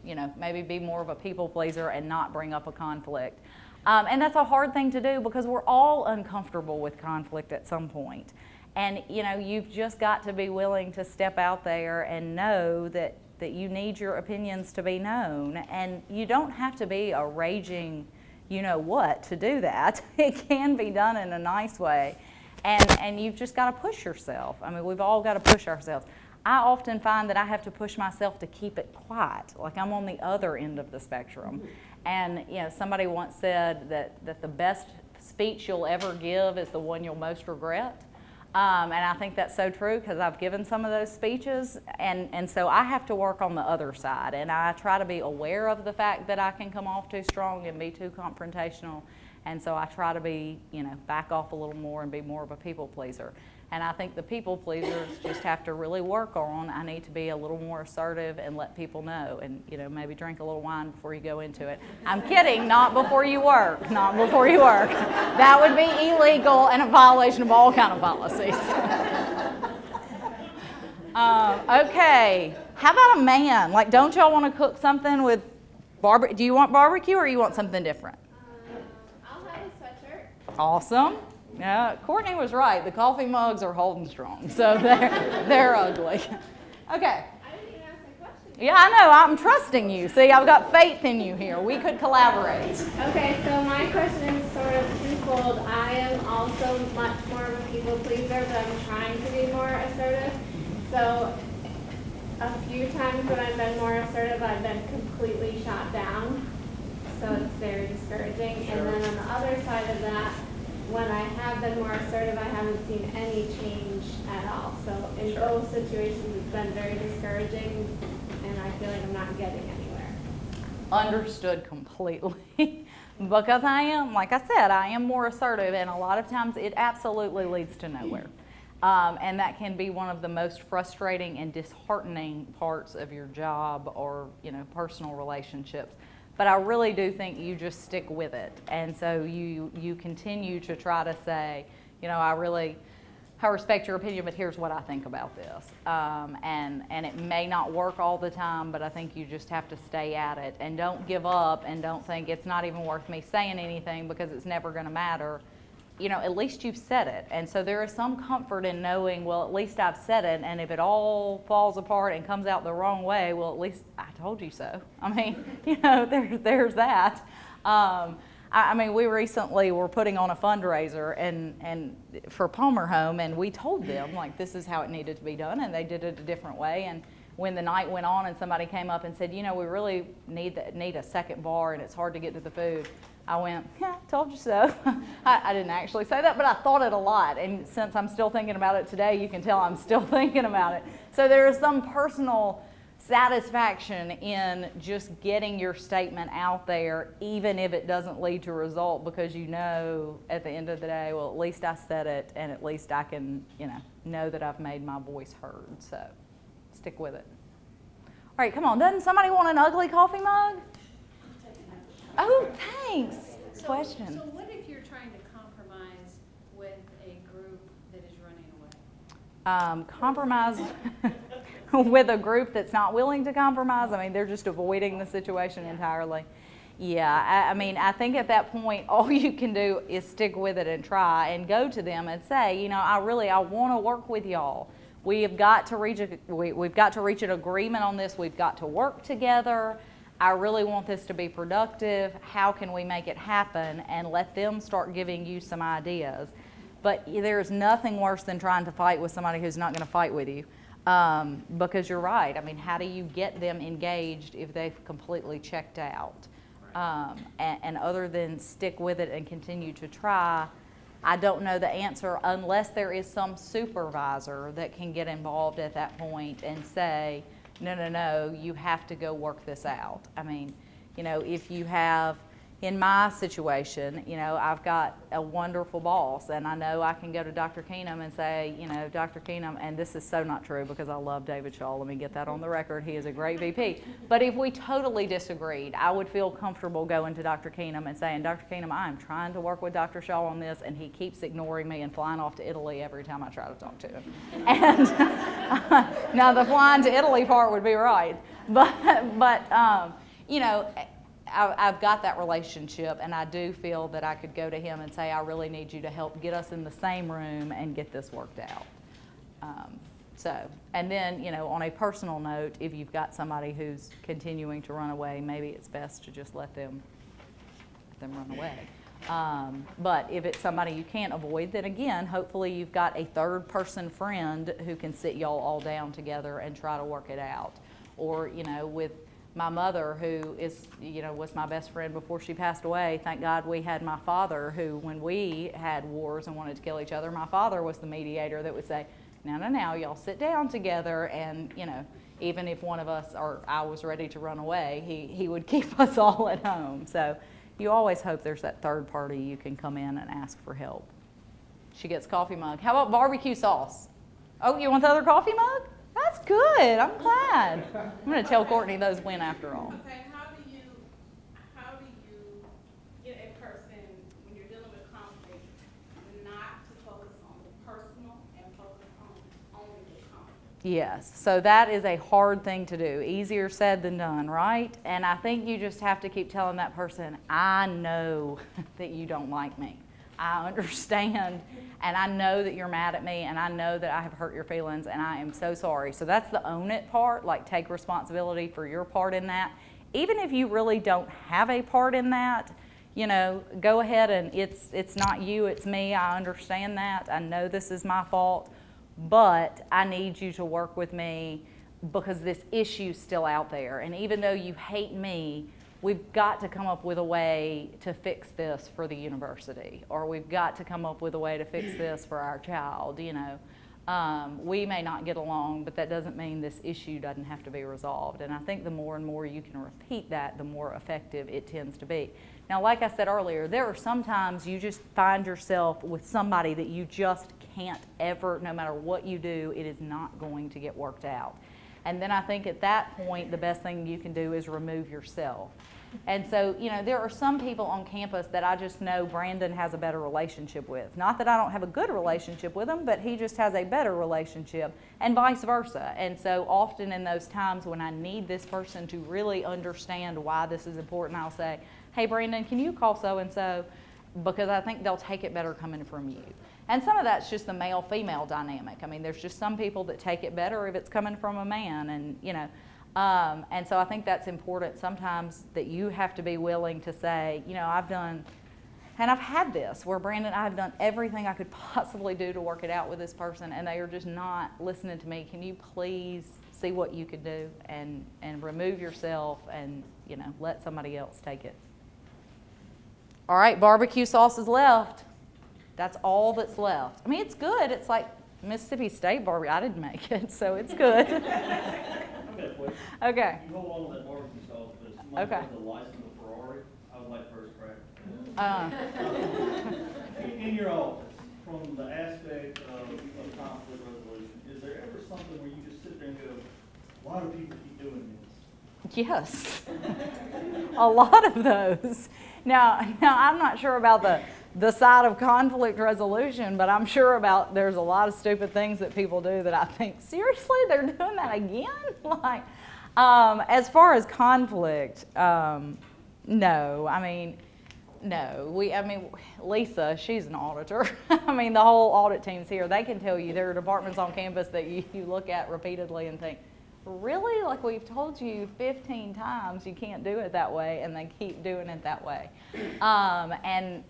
[SPEAKER 1] you know, maybe be more of a people pleaser and not bring up a conflict. And that's a hard thing to do because we're all uncomfortable with conflict at some point. And, you know, you've just got to be willing to step out there and know that you need your opinions to be known. And you don't have to be a raging you-know-what to do that. It can be done in a nice way. And you've just got to push yourself. I mean, we've all got to push ourselves. I often find that I have to push myself to keep it quiet, like I'm on the other end of the spectrum. And, you know, somebody once said that the best speech you'll ever give is the one you'll most regret. And I think that's so true because I've given some of those speeches, and so I have to work on the other side, and I try to be aware of the fact that I can come off too strong and be too confrontational, and so I try to be, you know, back off a little more and be more of a people pleaser. And I think the people pleasers just have to really work on, I need to be a little more assertive and let people know, and, you know, maybe drink a little wine before you go into it. I'm kidding, not before you work, not before you work. That would be illegal and a violation of all kind of policies. Okay, how about a man? Like, don't y'all want to cook something with barbecue? Do you want barbecue or you want something different?
[SPEAKER 8] I'll have a sweatshirt.
[SPEAKER 1] Awesome. Yeah, Courtney was right. The coffee mugs are holding strong, so they're ugly. Okay.
[SPEAKER 8] I didn't even ask my question.
[SPEAKER 1] Yeah, I know. I'm trusting you. See, I've got faith in you here. We could collaborate.
[SPEAKER 8] Okay, so my question is sort of twofold. I am also much more of a people pleaser, but I'm trying to be more assertive. So a few times when I've been more assertive, I've been completely shot down. So it's very discouraging.
[SPEAKER 1] Sure.
[SPEAKER 8] And then on the other side of that, when I have been more assertive, I haven't seen any change at all. So in both situations, it's been very discouraging, and I feel like I'm not getting anywhere.
[SPEAKER 1] Understood completely. Because I am, like I said, I am more assertive, and a lot of times it absolutely leads to nowhere. And that can be one of the most frustrating and disheartening parts of your job or, you know, personal relationships. But I really do think you just stick with it. And so you continue to try to say, you know, I I respect your opinion, but here's what I think about this. And it may not work all the time, but I think you just have to stay at it and don't give up and don't think it's not even worth me saying anything because it's never going to matter. You know, at least you've said it. And so there is some comfort in knowing, well, at least I've said it, and if it all falls apart and comes out the wrong way, well, at least I told you so. I mean, you know, there's that. I mean, we recently were putting on a fundraiser and for Palmer Home, and we told them, like, this is how it needed to be done, and they did it a different way. And when the night went on and somebody came up and said, you know, we really need a second bar, and it's hard to get to the food, I went, yeah, told you so. I didn't actually say that, but I thought it a lot. And since I'm still thinking about it today, you can tell I'm still thinking about it. So there is some personal satisfaction in just getting your statement out there, even if it doesn't lead to a result, because you know at the end of the day, well, at least I said it, and at least I can, you know that I've made my voice heard. So stick with it. All right, come on. Doesn't somebody want an ugly coffee mug? Oh, thanks. Question.
[SPEAKER 9] So what if you're trying to compromise with a group that is running away?
[SPEAKER 1] Compromise with a group that's not willing to compromise? I mean, they're just avoiding the situation entirely. Yeah, I mean, I think at that point, all you can do is stick with it and try and go to them and say, you know, I want to work with y'all. We've got to reach an agreement on this. We've got to work together. I really want this to be productive. How can we make it happen? And let them start giving you some ideas. But there's nothing worse than trying to fight with somebody who's not going to fight with you. Because you're right. I mean, how do you get them engaged if they've completely checked out? And other than stick with it and continue to try, I don't know the answer unless there is some supervisor that can get involved at that point and say, no, you have to go work this out. I mean, you know, if you have, in my situation, you know, I've got a wonderful boss, and I know I can go to Dr. Keenum and say, you know, Dr. Keenum, and this is so not true because I love David Shaw, let me get that on the record, he is a great VP. But if we totally disagreed, I would feel comfortable going to Dr. Keenum and saying, Dr. Keenum, I'm trying to work with Dr. Shaw on this, and he keeps ignoring me and flying off to Italy every time I try to talk to him. And now the flying to Italy part would be right. But you know, I've got that relationship, and I do feel that I could go to him and say, I really need you to help get us in the same room and get this worked out. And then, you know, on a personal note, if you've got somebody who's continuing to run away, maybe it's best to just let them run away. But if it's somebody you can't avoid, then again, hopefully you've got a third person friend who can sit y'all all down together and try to work it out. Or, you know, with my mother, who is, you know, was my best friend before she passed away. Thank God we had my father, who, when we had wars and wanted to kill each other, my father was the mediator that would say, no, y'all sit down together, and, you know, even if one of us or I was ready to run away, he would keep us all at home. So you always hope there's that third party you can come in and ask for help. She gets coffee mug. How about barbecue sauce? Oh, you want the other coffee mug? That's good. I'm glad. I'm going to tell Courtney those win after all.
[SPEAKER 10] Okay, how do you get a person, when you're dealing with conflict, not to focus on the personal and focus on only the conflict?
[SPEAKER 1] Yes, so that is a hard thing to do. Easier said than done, right? And I think you just have to keep telling that person, I know that you don't like me. I understand, and I know that you're mad at me, and I know that I have hurt your feelings, and I am so sorry. So that's the own it part, like take responsibility for your part in that. Even if you really don't have a part in that, you know, go ahead and it's not you, it's me. I understand that. I know this is my fault, but I need you to work with me because this issue's still out there. And even though you hate me, we've got to come up with a way to fix this for the university, or we've got to come up with a way to fix this for our child, you know. We may not get along, but that doesn't mean this issue doesn't have to be resolved. And I think the more and more you can repeat that, the more effective it tends to be. Now, like I said earlier, there are sometimes you just find yourself with somebody that you just can't ever, no matter what you do, it is not going to get worked out. And then I think at that point, the best thing you can do is remove yourself. And so, there are some people on campus that I just know Brandon has a better relationship with. Not that I don't have a good relationship with him, but he just has a better relationship, and vice versa. And so often in those times when I need this person to really understand why this is important, I'll say, hey, Brandon, can you call so-and-so? Because I think they'll take it better coming from you. And some of that's just the male-female dynamic. I mean, there's just some people that take it better if it's coming from a man, and so I think that's important sometimes, that you have to be willing to say, I've had this where Brandon, I've done everything I could possibly do to work it out with this person, and they are just not listening to me. Can you please see what you could do and remove yourself and, let somebody else take it. All right, barbecue sauce is left. That's all that's left. I mean, it's good. It's like Mississippi State barbecue. I didn't make it, so it's good. Okay.
[SPEAKER 11] You hold on to that barbecue sauce, but if somebody
[SPEAKER 1] Okay.
[SPEAKER 11] has a license of Ferrari, I would like first crack. In your office, from the aspect of conflict resolution, is there ever something where you just sit there and go, why do people keep doing this?
[SPEAKER 1] Yes, a lot of those. Now I'm not sure about the side of conflict resolution, but I'm sure about there's a lot of stupid things that people do that I think, seriously, they're doing that again? Like, as far as conflict, no. I mean, Lisa, she's an auditor. I mean, the whole audit team's here. They can tell you there are departments on campus that you look at repeatedly and think, really? Like, we've told you 15 times you can't do it that way, and they keep doing it that way. And,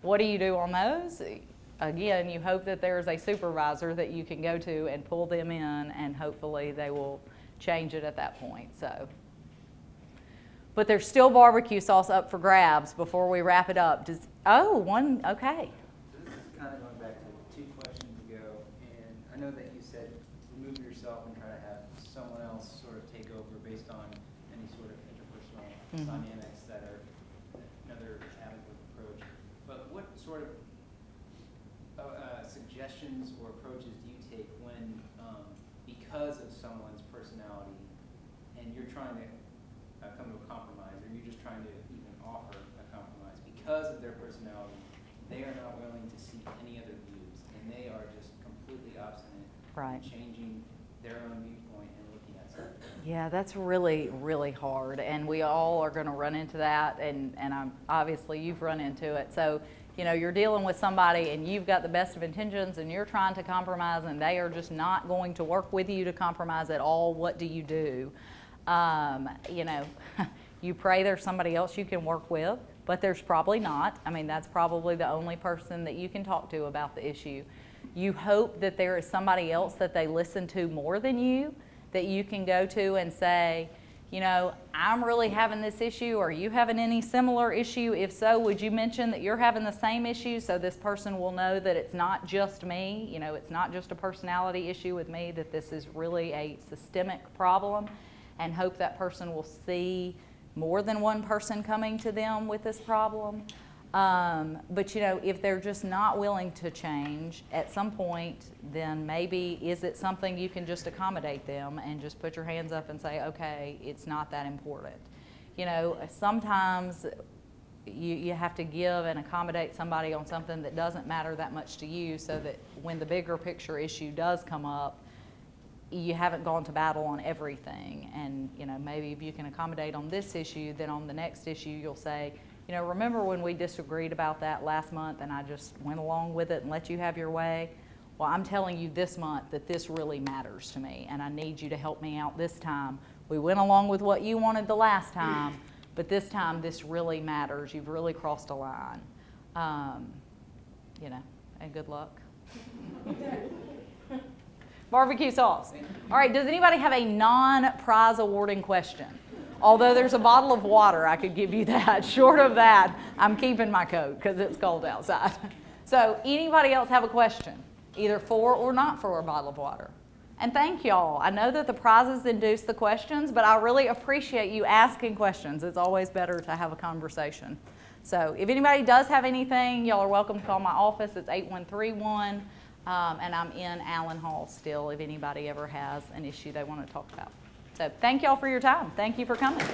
[SPEAKER 1] what do you do on those? Again, you hope that there's a supervisor that you can go to and pull them in, and hopefully they will change it at that point. So, but there's still barbecue sauce up for grabs before we wrap it up. Okay.
[SPEAKER 12] So this is kind of going back to 2 questions ago, and I know that you said remove yourself and try to have someone else sort of take over based on any sort of interpersonal dynamics that are another adequate approach. But what sort of suggestions or approaches do you take when, because of someone's personality, and you're trying to come to a compromise, or you're just trying to even offer a compromise, because of their personality, they are not willing to seek any other views, and they are just completely obstinate in changing their own viewpoint and looking at something.
[SPEAKER 1] Yeah, that's really, really hard, and we all are going to run into that, and obviously you've run into it. So, you're dealing with somebody and you've got the best of intentions and you're trying to compromise and they are just not going to work with you to compromise at all. What do? You pray there's somebody else you can work with, but there's probably not. I mean, that's probably the only person that you can talk to about the issue. You hope that there is somebody else that they listen to more than you, that you can go to and say, I'm really having this issue. Are you having any similar issue? If so, would you mention that you're having the same issue so this person will know that it's not just me, it's not just a personality issue with me, that this is really a systemic problem, and hope that person will see more than one person coming to them with this problem. But if they're just not willing to change at some point, then maybe is it something you can just accommodate them and just put your hands up and say, okay, it's not that important. Sometimes you have to give and accommodate somebody on something that doesn't matter that much to you, so that when the bigger picture issue does come up, you haven't gone to battle on everything. And maybe if you can accommodate on this issue, then on the next issue you'll say, remember when we disagreed about that last month and I just went along with it and let you have your way? Well, I'm telling you this month that this really matters to me and I need you to help me out this time. We went along with what you wanted the last time, but this time this really matters. You've really crossed a line. And good luck. Barbecue sauce. All right, does anybody have a non-prize awarding question? Although there's a bottle of water, I could give you that. Short of that, I'm keeping my coat because it's cold outside. So anybody else have a question? Either for or not for a bottle of water? And thank y'all. I know that the prizes induce the questions, but I really appreciate you asking questions. It's always better to have a conversation. So if anybody does have anything, y'all are welcome to call my office. It's 8131, and I'm in Allen Hall still if anybody ever has an issue they want to talk about. So thank y'all for your time. Thank you for coming.